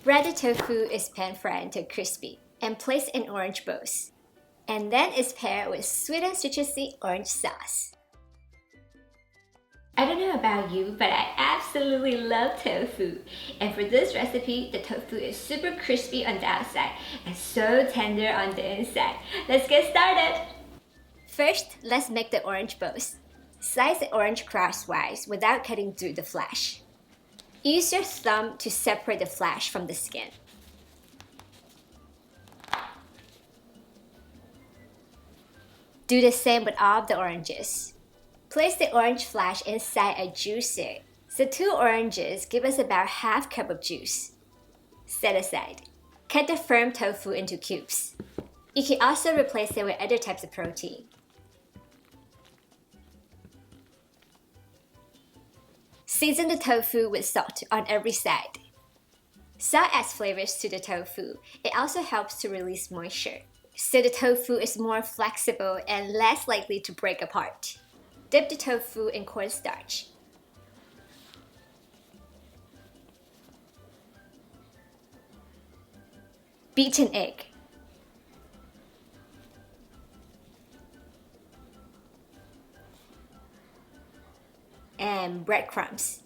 Breaded tofu is pan-fried until crispy and placed in orange bowls. And then it's paired with sweet and citrusy orange sauce. I don't know about you, but I absolutely love tofu. And for this recipe, the tofu is super crispy on the outside and so tender on the inside. Let's get started! First, let's make the orange bowls. Slice the orange crosswise without cutting through the flesh. Use your thumb to separate the flesh from the skin. Do the same with all of the oranges. Place the orange flesh inside a juicer. So 2 oranges give us about half cup of juice. Set aside. Cut the firm tofu into cubes. You can also replace it with other types of protein. Season the tofu with salt on every side. Salt adds flavors to the tofu. It also helps to release moisture, so the tofu is more flexible and less likely to break apart. Dip the tofu in cornstarch. Beat an egg. And breadcrumbs.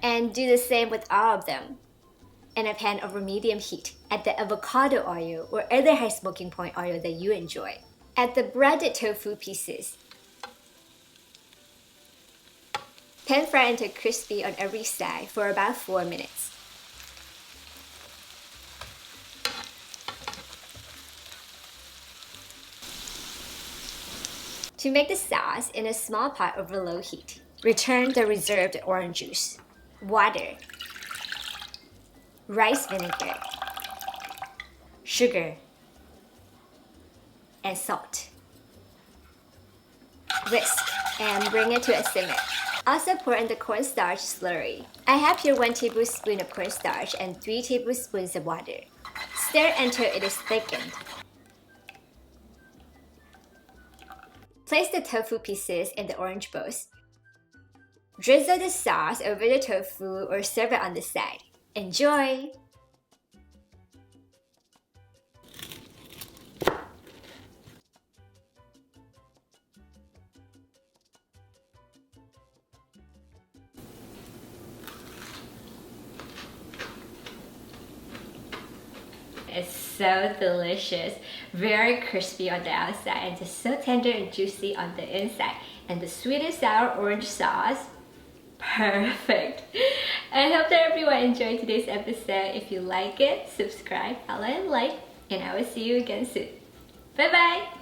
And do the same with all of them. In a pan over medium heat, add the avocado oil or other high smoking point oil that you enjoy. Add the breaded tofu pieces. Pan fry until crispy on every side for about 4 minutes. To make the sauce in a small pot over low heat, return the reserved orange juice, water, rice vinegar, sugar, and salt. Whisk and bring it to a simmer. Also pour in the cornstarch slurry. I have here 1 tablespoon of cornstarch and 3 tablespoons of water. Stir until it is thickened. Place the tofu pieces in the orange bowls. Drizzle the sauce over the tofu or serve it on the side. Enjoy! It's so delicious, very crispy on the outside and just so tender and juicy on the inside. And the sweet and sour orange sauce, perfect. I hope that everyone enjoyed today's episode. If you like it, subscribe, follow, and like, and I will see you again soon. Bye bye!